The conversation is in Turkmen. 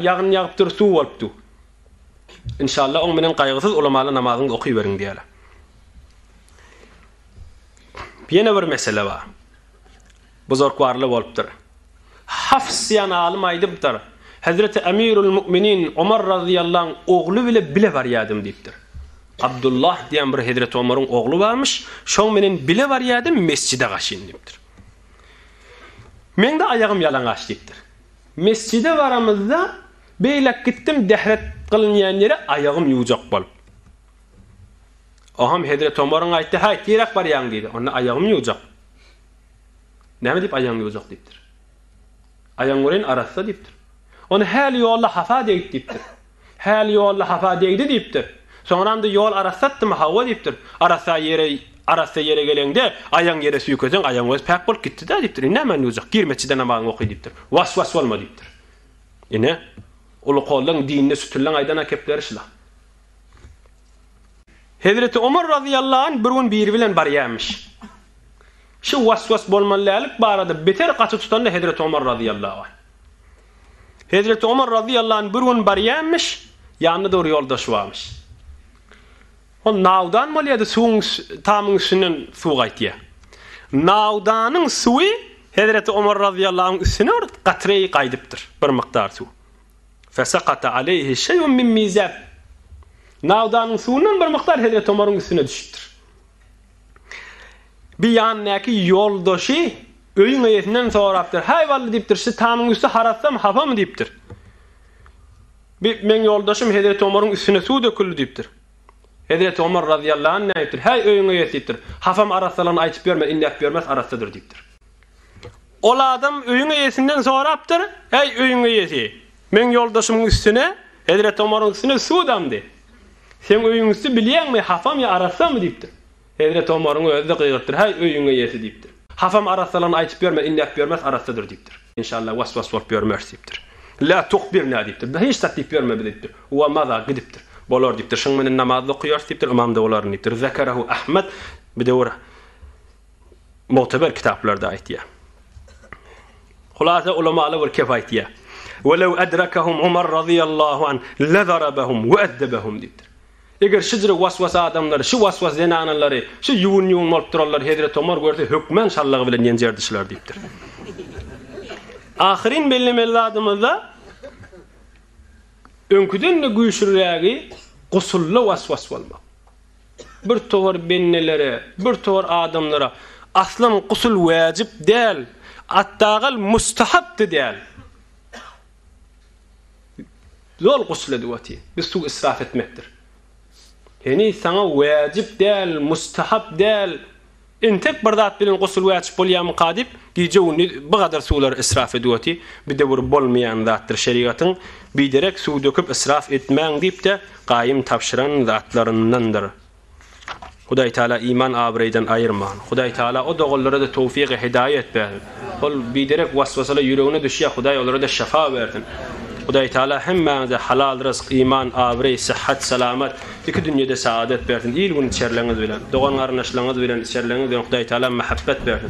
Yağın yağıptır, su olupdu. İnşallah o menen kaygısız ulamalı namazını okuyuverin diyeler. Yine bir mesele var. Buzurkvarlı olupdur. Hafs yana alim aydıptır. Hazreti Emirul Müminin Ömer radıyallahu anh oğlu bile var yadım deyiptir. Abdullah diyen bir Hazreti Ömer'in oğlu varmış. Şoň menen bile var yadım mescide gaşyn deyiptir. Men de ayağım yalangach deyiptir. Mescide varamızda beýlek gittim dehret kılınýan ýere ayağım ýuwjak bolup. Aham Hazreti Ömer'in aýtdy, "Hay, direk bar ýaň" diýdi. Onda ayağım ýuwjak. Näme diýip ayağım ýuwjak diýipdir. Ayağın arasda diýipdir. Onu häl ýolla hafa diýip diýipdir. Häl ýolla hafa diýdi diýipdir. Soňra-da ýol arasatdymy hawa diýipdir. Arasa yere gelende ayağın yere süýkeseň ayağın öz päk bolup gitdi da diýipdir. Näme ýuwjak? Girmeçide namazyny oky diýipdir. Was bolma diýipdir. Ine ulu kollan dinine sütülen aydan akepler işla. Hazreti Ömer radıyallahu anh bir gün bir bilen barýarmyş. Şu waswas bolmanlyk barada beter gaçy tutanda Hazreti Ömer radıyallahu anh. Hazreti Ömer radıyallahu anh bir gün barýarmyş, ýanynda da bir ýoldaş barmyş. O nawdan molýady suwuň tamyň üstünden suw gaýtdy. Nawdanyň suwy Hazreti Ömer radıyallahu anh üstüne gatrey gaýdypdyr, bir miktar suw. Fesaqata aleyhi şeyun min mizab. Nawdanın suwundan bir miktar Hazreti Ömer'in üstüne düşüpdir. Bir ýanyňky ýoldaşy öýüň eýetinden sorapdyr. "Hay wally" diýipdir. "Şu tamyň üstü haratsam hafamy" diýipdir. "Men ýoldaşym Hazreti Ömer'in üstüne suw döküldi" diýipdir. Hazreti Ömer radıyallahu anh näýipdir? "Hay öýüň eýeti" diýipdir. "Hafam arasalaryny aýtyp berme, inläp bermez arasadyr" diýipdir. Ol adam öýüň eýetinden sorapdyr. "Hey öýüň eýeti, men ýoldaşymyň üstüne, Hazreti Ömer'in üstüne suwdamdy. Sen öýüňizdi bilýärmi, hafam ýa arasam" diýipdir. Hazreti Ömer'in özü gyýypdyr. "Hay öýüň eýeti" diýipdir. "Hafam arasalaryny aýtyp berme, inläp bermez arasadyr" diýipdir. "İnşallah waswas bolup bermez" diýipdir. "La tuqbirna" diýipdir. "Hiç tatip berme" diýipdir. "Wa maza" diýipdir. "Bolar" diýipdir. "Şoň menen namazda okuýar" diýipdir. "Imam da olaryny" diýipdir. "Zakarahu Ahmed" bir dewr muteber kitaplarda aýtdy. Hulasa ulamaly bir kep aýtdy. "Walaw adrakahum Umar radıyallahu anh ladarabahum wa adabahum" diýipdir. Eger şüjre waswas adamlar, şu waswas zenanalary, şu ýuwun bolup durarlar, Hazreti Ömer görse hökmen şallagy bilen ýenjerdişler diýipdir. Ahirin bellemeli adamyzda öňküden de güýçlürägi gusully waswas bolmak. Bir towar bennelere, bir towar adamlara aslan gusul wajib däl, attagal mustahab däl. Zol gusul edwati, biz su israf etmekdir. Heni sana wajib däl, mustahab däl. Entek bir zat bilen gusul wajib bolýan qadip, diýjegini bu kadar suwlar israf edwati, bir de bir bolmaýan zatdyr şeriatyň. Biderek suw döküp israf etmäň diýip de gaýym tapşyran zatlaryndandyr. Hudaý Taala iman abraydan aýyrman. Hudaý Taala o dogullara da tawfiq we hidayet berdi. Ol biderek waswasalar ýüregine düşýär, Hudaý olara da şafa berdi. Hudaý Taala hemmäňize halal rızk, iman, abray, sıhhat, salamat, iki dünýede saadet berdi. İl gün içerleňiz bilen, dogan garnaşlaryňyz bilen içerleňiz bilen Hudaý Taala mahabbet berdi.